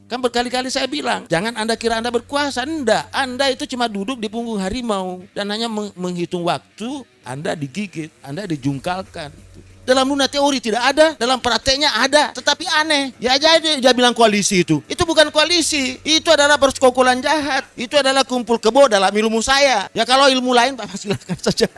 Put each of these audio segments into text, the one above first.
Kan berkali-kali saya bilang, jangan Anda kira Anda berkuasa. Enggak, Anda itu cuma duduk di punggung harimau dan hanya menghitung waktu. Anda digigit, Anda dijungkalkan. Dalam dunia teori tidak ada, dalam prakteknya ada, tetapi aneh. Ya jadi dia bilang koalisi itu bukan koalisi, itu adalah persekongkolan jahat, itu adalah kumpul kebo dalam ilmu saya. Ya kalau ilmu lain Bapak silakan saja.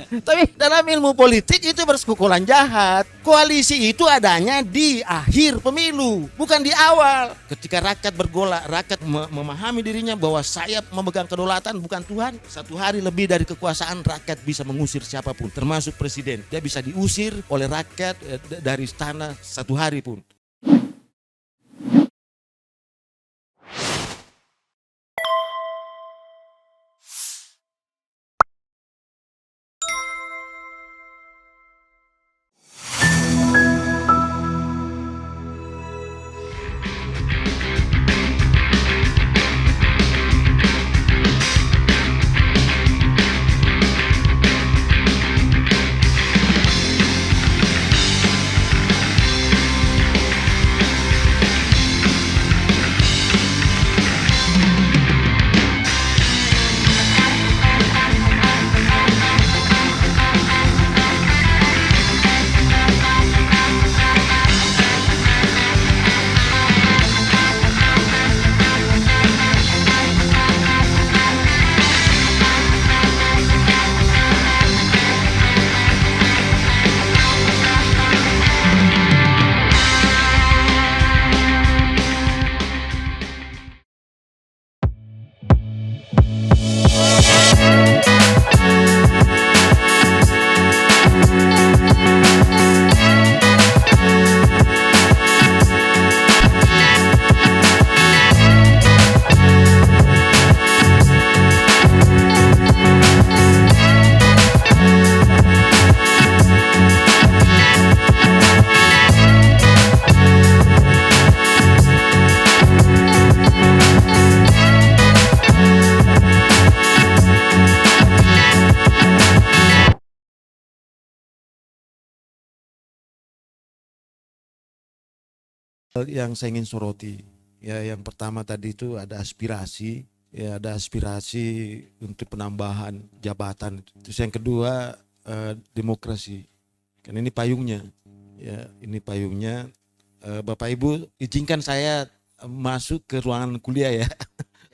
Tapi dalam ilmu politik itu persekongkolan jahat. Koalisi itu adanya di akhir pemilu, bukan di awal. Ketika rakyat bergolak, rakyat memahami dirinya bahwa saya memegang kedaulatan bukan Tuhan. Satu hari lebih dari kekuasaan rakyat bisa mengusir siapapun, termasuk presiden. Dia bisa diusir oleh rakyat dari istana satu hari pun. Yang saya ingin soroti, ya yang pertama tadi itu ada aspirasi, ya ada aspirasi untuk penambahan jabatan. Terus yang kedua demokrasi, kan ini payungnya, ya ini payungnya. Bapak Ibu izinkan saya masuk ke ruangan kuliah ya,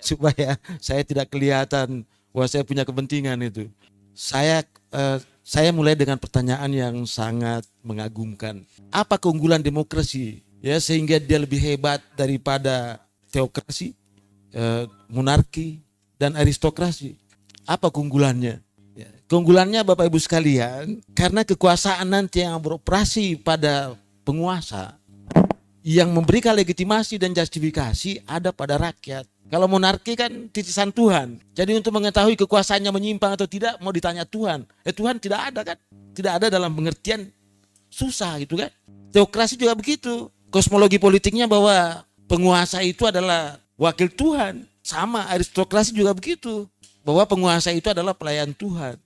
supaya saya tidak kelihatan bahwa saya punya kepentingan itu. Saya mulai dengan pertanyaan yang sangat mengagumkan. Apa keunggulan demokrasi? Ya sehingga dia lebih hebat daripada teokrasi, monarki dan aristokrasi. Apa keunggulannya? Ya, keunggulannya Bapak Ibu sekalian, karena kekuasaan nanti yang beroperasi pada penguasa, yang memberikan legitimasi dan justifikasi ada pada rakyat. Kalau monarki kan titisan Tuhan. Jadi untuk mengetahui kekuasaannya menyimpang atau tidak mau ditanya Tuhan. Tuhan tidak ada kan? Tidak ada dalam pengertian susah gitu kan? Teokrasi juga begitu. Kosmologi politiknya bahwa penguasa itu adalah wakil Tuhan. Sama aristokrasi juga begitu. Bahwa penguasa itu adalah pelayan Tuhan.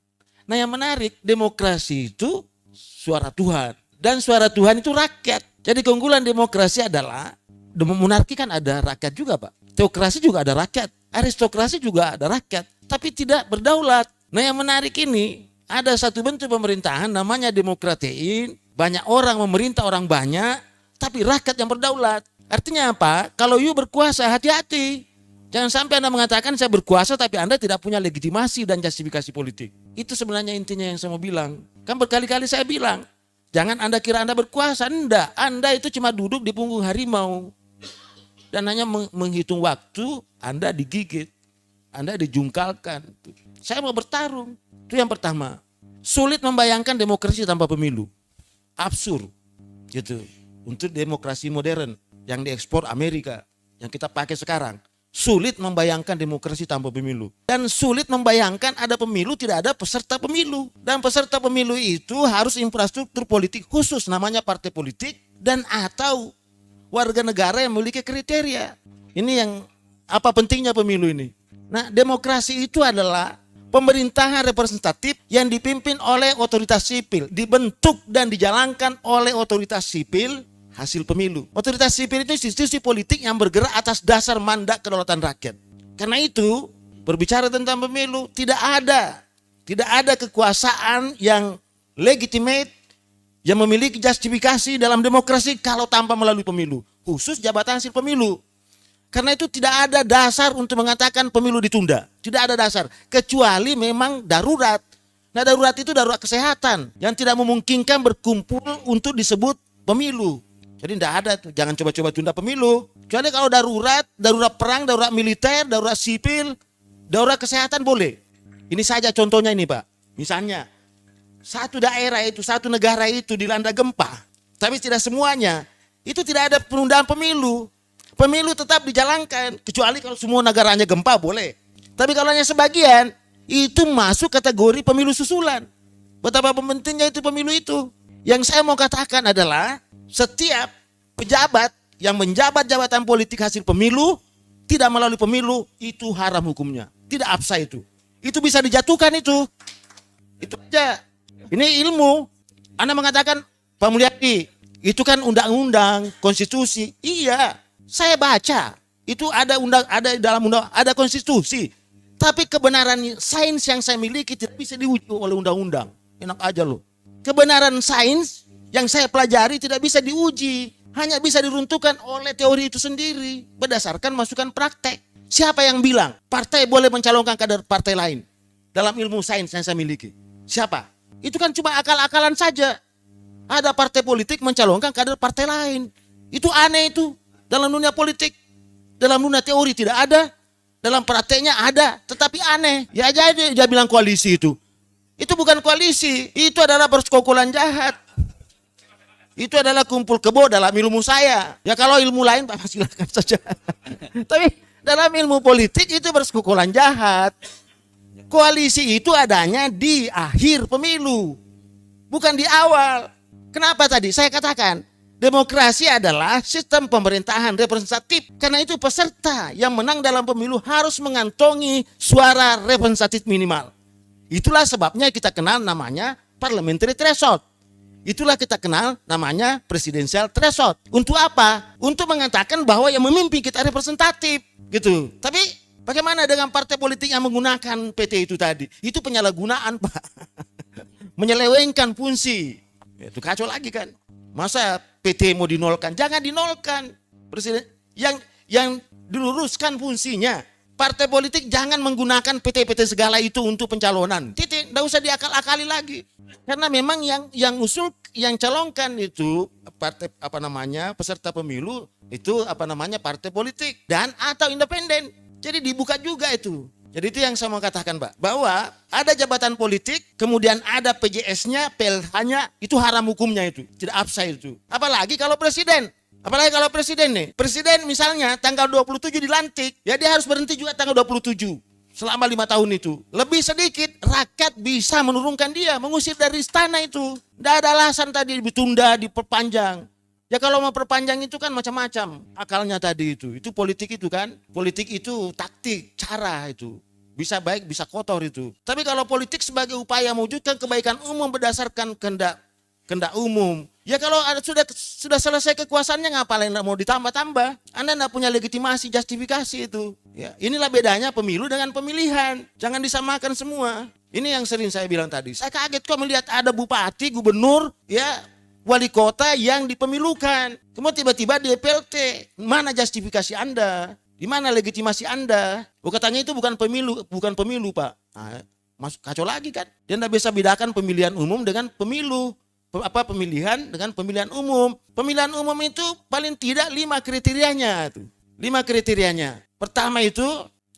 Nah yang menarik, demokrasi itu suara Tuhan. Dan suara Tuhan itu rakyat. Jadi keunggulan demokrasi adalah, monarki kan ada rakyat juga Pak. Teokrasi juga ada rakyat. Aristokrasi juga ada rakyat. Tapi tidak berdaulat. Nah yang menarik ini, ada satu bentuk pemerintahan namanya demokratein. Banyak orang memerintah orang banyak. Tapi rakyat yang berdaulat. Artinya apa? Kalau you berkuasa, hati-hati. Jangan sampai Anda mengatakan saya berkuasa tapi Anda tidak punya legitimasi dan justifikasi politik. Itu sebenarnya intinya yang saya mau bilang. Kan berkali-kali saya bilang, jangan Anda kira Anda berkuasa. Enggak, Anda itu cuma duduk di punggung harimau. Dan hanya menghitung waktu, Anda digigit. Anda dijungkalkan. Saya mau bertarung. Itu yang pertama. Sulit membayangkan demokrasi tanpa pemilu. Absurd. Gitu. Untuk demokrasi modern yang diekspor Amerika, yang kita pakai sekarang. Sulit membayangkan demokrasi tanpa pemilu. Dan sulit membayangkan ada pemilu, tidak ada peserta pemilu. Dan peserta pemilu itu harus infrastruktur politik khusus, namanya partai politik, dan atau warga negara yang memiliki kriteria. Ini yang apa pentingnya pemilu ini. Nah demokrasi itu adalah pemerintahan representatif yang dipimpin oleh otoritas sipil, dibentuk dan dijalankan oleh otoritas sipil hasil pemilu. Otoritas sipil itu institusi politik yang bergerak atas dasar mandat kedaulatan rakyat. Karena itu, berbicara tentang pemilu, tidak ada kekuasaan yang legitimate, yang memiliki justifikasi dalam demokrasi kalau tanpa melalui pemilu. Khusus jabatan hasil pemilu. Karena itu tidak ada dasar untuk mengatakan pemilu ditunda. Tidak ada dasar. Kecuali memang darurat. Nah, darurat itu darurat kesehatan yang tidak memungkinkan berkumpul untuk disebut pemilu. Jadi tidak ada tuh, jangan coba-coba tunda pemilu. Kecuali kalau darurat perang, darurat militer, darurat sipil, darurat kesehatan boleh. Ini saja contohnya ini Pak. Misalnya, satu daerah itu, satu negara itu dilanda gempa. Tapi tidak semuanya. Itu tidak ada penundaan pemilu. Pemilu tetap dijalankan. Kecuali kalau semua negaranya gempa boleh. Tapi kalau hanya sebagian, itu masuk kategori pemilu susulan. Betapa pentingnya itu pemilu itu. Yang saya mau katakan adalah setiap pejabat yang menjabat jabatan politik hasil pemilu tidak melalui pemilu itu haram hukumnya. Tidak absah itu. Itu bisa dijatuhkan itu. Itu aja. Ini ilmu. Anda mengatakan Pak Mulyadi itu kan undang-undang, konstitusi. Iya, saya baca. Itu ada dalam undang, ada konstitusi. Tapi kebenaran sains yang saya miliki tidak bisa diuji oleh undang-undang. Enak aja loh. Kebenaran sains yang saya pelajari tidak bisa diuji, hanya bisa diruntuhkan oleh teori itu sendiri berdasarkan masukan praktek. Siapa yang bilang partai boleh mencalonkan kader partai lain dalam ilmu sains yang saya miliki? Siapa? Itu kan cuma akal-akalan saja. Ada partai politik mencalonkan kader partai lain. Itu aneh itu dalam dunia politik. Dalam dunia teori tidak ada, dalam prakteknya ada, tetapi aneh. Ya aja dia bilang koalisi itu. Itu bukan koalisi, itu adalah persekongkolan jahat. Itu adalah kumpul kebo dalam ilmu saya. Ya kalau ilmu lain Pak silakan saja. Tapi dalam ilmu politik itu persekongkolan jahat. Koalisi itu adanya di akhir pemilu, bukan di awal. Kenapa tadi saya katakan demokrasi adalah sistem pemerintahan representatif. Karena itu peserta yang menang dalam pemilu harus mengantongi suara representatif minimal. Itulah sebabnya kita kenal namanya parliamentary threshold. Itulah kita kenal namanya presidential threshold. Untuk apa? Untuk mengatakan bahwa yang memimpin kita representatif, gitu. Tapi bagaimana dengan partai politik yang menggunakan PT itu tadi? Itu penyalahgunaan, Pak. Menyelewengkan fungsi. Itu kacau lagi kan. Masa PT mau dinolkan? Jangan dinolkan. Presiden yang diluruskan fungsinya. Partai politik jangan menggunakan PT-PT segala itu untuk pencalonan. Titik, enggak usah diakal-akali lagi. Karena memang yang usul, yang calonkan itu partai peserta pemilu itu partai politik dan atau independen. Jadi dibuka juga itu. Jadi itu yang saya mau katakan, Pak, bahwa ada jabatan politik, kemudian ada PJS-nya, PLH-nya, itu haram hukumnya itu, tidak absah itu. Apalagi kalau presiden nih, presiden misalnya tanggal 27 dilantik, ya dia harus berhenti juga tanggal 27 selama 5 tahun itu. Lebih sedikit rakyat bisa menurunkan dia, mengusir dari istana itu. Tidak ada alasan tadi ditunda, diperpanjang. Ya kalau mau perpanjang itu kan macam-macam akalnya tadi itu. Itu politik itu kan. Politik itu taktik, cara itu. Bisa baik, bisa kotor itu. Tapi kalau politik sebagai upaya mewujudkan kebaikan umum berdasarkan kehendak umum. Ya kalau sudah selesai kekuasaannya ngapain mau ditambah-tambah. Anda tidak punya legitimasi, justifikasi itu. Ya, inilah bedanya pemilu dengan pemilihan. Jangan disamakan semua. Ini yang sering saya bilang tadi. Saya kaget kok melihat ada bupati, gubernur, ya wali kota yang dipemilukan. Kemudian tiba-tiba di PLT. Mana justifikasi Anda? Di mana legitimasi Anda? Katanya itu bukan pemilu Pak. Nah, masuk kacau lagi kan. Dia tidak bisa bedakan pemilihan umum dengan pemilu. Pemilihan dengan pemilihan umum. Pemilihan umum itu paling tidak 5 kriterianya. 5 kriterianya. Pertama itu,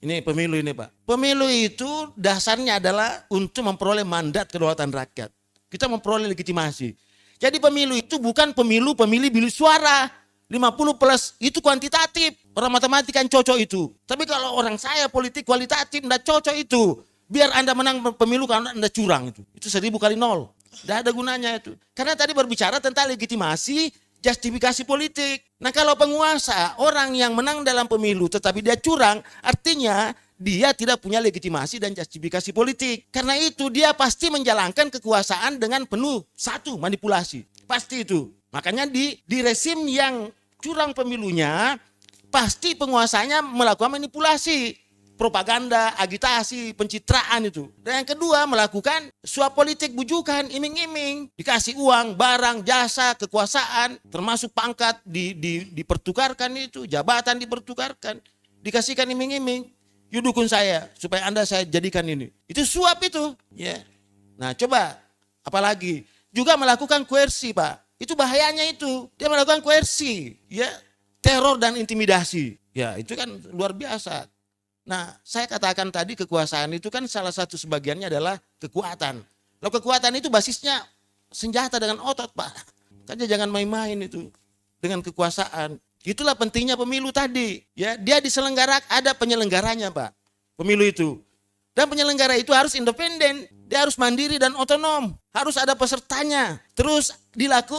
ini pemilu ini Pak. Pemilu itu dasarnya adalah untuk memperoleh mandat kedaulatan rakyat. Kita memperoleh legitimasi. Jadi pemilu itu bukan pemilih bilik suara. 50 plus itu kuantitatif. Orang matematika yang cocok itu. Tapi kalau orang saya politik kualitatif tidak cocok itu. Biar Anda menang pemilu karena Anda curang itu. Itu 1000 kali 0. Tidak ada gunanya itu. Karena tadi berbicara tentang legitimasi, justifikasi politik. Nah kalau penguasa, orang yang menang dalam pemilu tetapi dia curang, artinya dia tidak punya legitimasi dan justifikasi politik. Karena itu dia pasti menjalankan kekuasaan dengan penuh manipulasi. Pasti itu. Makanya di resim yang curang pemilunya, pasti penguasanya melakukan manipulasi, propaganda, agitasi, pencitraan itu. Dan yang kedua, melakukan suap politik bujukan, iming-iming, dikasih uang, barang, jasa, kekuasaan, termasuk pangkat dipertukarkan itu, jabatan dipertukarkan, dikasihkan iming-iming. You dukung saya supaya Anda saya jadikan ini. Itu suap itu, ya. Nah, coba apalagi juga melakukan koersi, Pak. Itu bahayanya itu. Dia melakukan koersi, ya, teror dan intimidasi. Ya, itu kan luar biasa. Nah, saya katakan tadi kekuasaan itu kan salah satu sebagiannya adalah kekuatan. Lalu kekuatan itu basisnya senjata dengan otot, Pak. Makanya jangan main-main itu dengan kekuasaan. Itulah pentingnya pemilu tadi. Ya, dia diselenggarakan, ada penyelenggaranya, Pak. Pemilu itu. Dan penyelenggara itu harus independen, dia harus mandiri dan otonom, harus ada pesertanya. Terus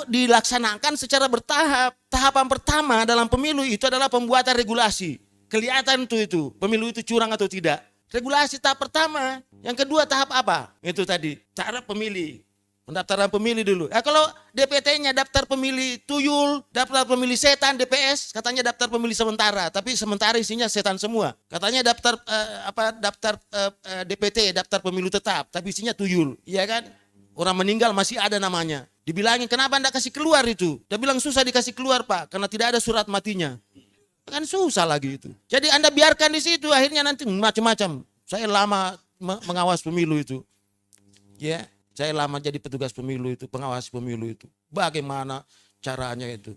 dilaksanakan secara bertahap. Tahapan pertama dalam pemilu itu adalah pembuatan regulasi. Kelihatan itu pemilu itu curang atau tidak. Regulasi tahap pertama. Yang kedua tahap apa? Itu tadi, cara pemilih. Pendaftaran pemilih dulu. Ya, kalau DPT-nya daftar pemilih tuyul, daftar pemilih setan, DPS katanya daftar pemilih sementara, tapi sementara isinya setan semua. Katanya daftar DPT, daftar pemilu tetap, tapi isinya tuyul, iya kan? Orang meninggal masih ada namanya. Dibilangin kenapa Anda kasih keluar itu? Dia bilang susah dikasih keluar, Pak, karena tidak ada surat matinya. Kan susah lagi itu. Jadi Anda biarkan di situ, akhirnya nanti macam-macam. Saya lama mengawas pemilu itu. Ya. Saya lama jadi petugas pemilu itu, pengawas pemilu itu. Bagaimana caranya itu,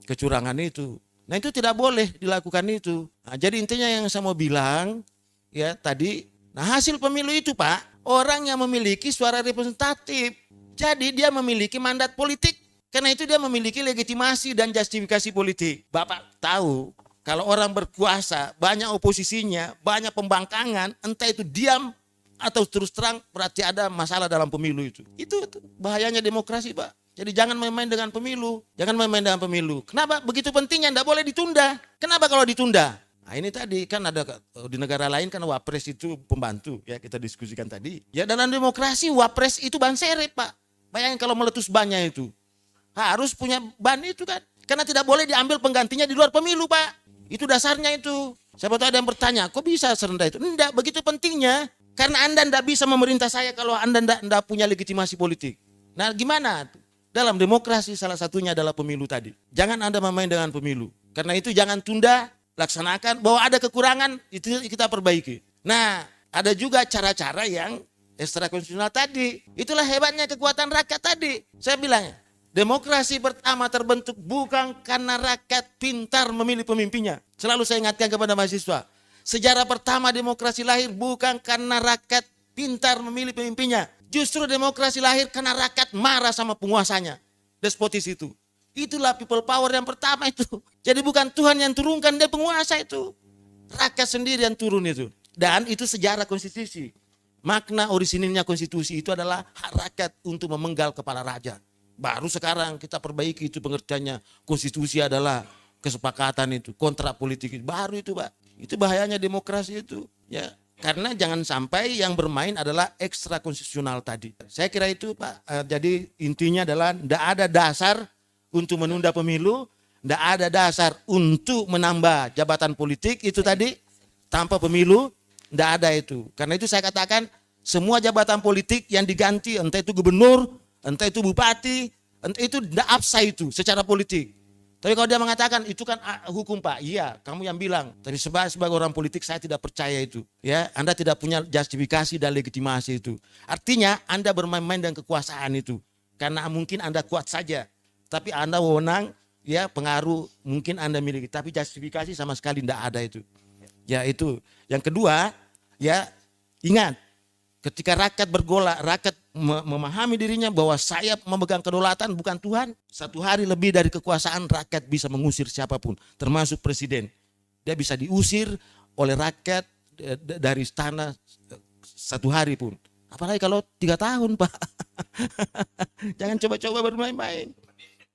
kecurangan itu. Nah, itu tidak boleh dilakukan itu. Nah, jadi intinya yang saya mau bilang, ya tadi, nah hasil pemilu itu, Pak, orang yang memiliki suara representatif. Jadi dia memiliki mandat politik. Karena itu dia memiliki legitimasi dan justifikasi politik. Bapak tahu, kalau orang berkuasa, banyak oposisinya, banyak pembangkangan, entah itu diam, atau terus terang berarti ada masalah dalam pemilu itu. Itu bahayanya demokrasi, Pak. Jadi jangan main-main dengan pemilu. Jangan main-main dengan pemilu. Kenapa? Begitu pentingnya, tidak boleh ditunda. Kenapa kalau ditunda? Nah ini tadi kan ada di negara lain kan wapres itu pembantu. Ya kita diskusikan tadi. Ya dalam demokrasi wapres itu ban serep, Pak. Bayangin kalau meletus bannya itu. Harus punya ban itu kan. Karena tidak boleh diambil penggantinya di luar pemilu, Pak. Itu dasarnya itu. Siapa tahu ada yang bertanya, kok bisa serendah itu? Tidak, begitu pentingnya. Karena Anda tidak bisa memerintah saya kalau Anda tidak punya legitimasi politik. Nah gimana? Dalam demokrasi salah satunya adalah pemilu tadi. Jangan Anda main dengan pemilu. Karena itu jangan tunda, laksanakan. Bahwa ada kekurangan, itu kita perbaiki. Nah ada juga cara-cara yang ekstrakonstitusional tadi. Itulah hebatnya kekuatan rakyat tadi. Saya bilang, demokrasi pertama terbentuk bukan karena rakyat pintar memilih pemimpinnya. Selalu saya ingatkan kepada mahasiswa. Sejarah pertama demokrasi lahir bukan karena rakyat pintar memilih pemimpinnya. Justru demokrasi lahir karena rakyat marah sama penguasanya. Despotis itu. Itulah people power yang pertama itu. Jadi bukan Tuhan yang turunkan dia penguasa itu. Rakyat sendiri yang turun itu. Dan itu sejarah konstitusi. Makna orisinilnya konstitusi itu adalah hak rakyat untuk memenggal kepala raja. Baru sekarang kita perbaiki itu pengertiannya. Konstitusi adalah kesepakatan itu, kontrak politik itu. Baru itu, Pak. Itu bahayanya demokrasi itu, ya. Karena jangan sampai yang bermain adalah ekstra konstitusional tadi. Saya kira itu, Pak. Jadi intinya adalah tidak ada dasar untuk menunda pemilu, tidak ada dasar untuk menambah jabatan politik itu tadi tanpa pemilu, tidak ada itu. Karena itu saya katakan semua jabatan politik yang diganti, entah itu gubernur, entah itu bupati, entah itu tidak absah itu secara politik. Tapi kalau dia mengatakan itu kan hukum, Pak, iya, kamu yang bilang. Tapi sebagai orang politik saya tidak percaya itu. Ya, Anda tidak punya justifikasi dan legitimasi itu. Artinya Anda bermain-main dengan kekuasaan itu. Karena mungkin Anda kuat saja. Tapi Anda wewenang, ya pengaruh mungkin Anda miliki. Tapi justifikasi sama sekali tidak ada itu. Ya itu. Yang kedua, ya ingat. Ketika rakyat bergolak, rakyat memahami dirinya bahwa saya memegang kedaulatan bukan Tuhan. Satu hari lebih dari kekuasaan rakyat bisa mengusir siapapun, termasuk presiden. Dia bisa diusir oleh rakyat dari istana satu hari pun. Apalagi kalau 3 tahun, Pak. Jangan coba-coba bermain-main.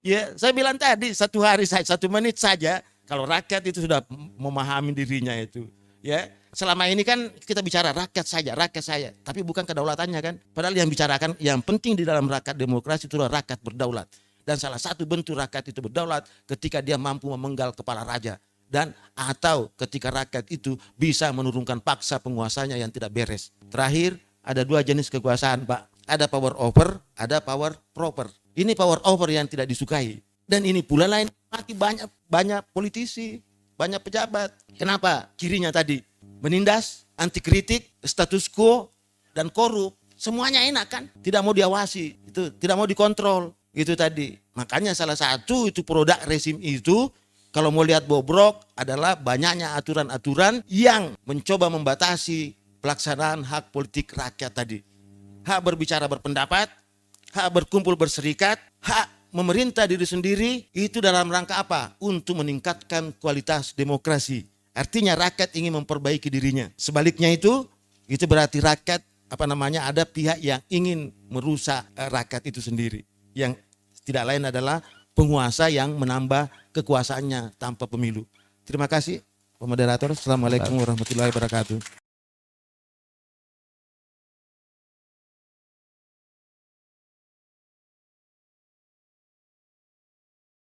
Ya, saya bilang tadi 1 hari saja, 1 menit saja. Kalau rakyat itu sudah memahami dirinya itu, ya. Selama ini kan kita bicara rakyat saja, tapi bukan kedaulatannya kan. Padahal yang bicarakan yang penting di dalam rakyat demokrasi itu adalah rakyat berdaulat. Dan salah satu bentuk rakyat itu berdaulat ketika dia mampu memenggal kepala raja. Dan atau ketika rakyat itu bisa menurunkan paksa penguasanya yang tidak beres. Terakhir, ada dua jenis kekuasaan, Pak. Ada power over, ada power proper. Ini power over yang tidak disukai. Dan ini pula lain mati banyak politisi, banyak pejabat. Kenapa? Cirinya tadi menindas, anti kritik, status quo, dan korup. Semuanya enak kan? Tidak mau diawasi, itu tidak mau dikontrol. Itu tadi. Makanya salah satu itu produk rezim itu, kalau mau lihat bobrok adalah banyaknya aturan-aturan yang mencoba membatasi pelaksanaan hak politik rakyat tadi. Hak berbicara berpendapat, hak berkumpul berserikat, hak memerintah diri sendiri, itu dalam rangka apa? Untuk meningkatkan kualitas demokrasi. Artinya rakyat ingin memperbaiki dirinya. Sebaliknya itu berarti rakyat ada pihak yang ingin merusak rakyat itu sendiri. Yang tidak lain adalah penguasa yang menambah kekuasaannya tanpa pemilu. Terima kasih, Pak Moderator. Assalamualaikum warahmatullahi wabarakatuh.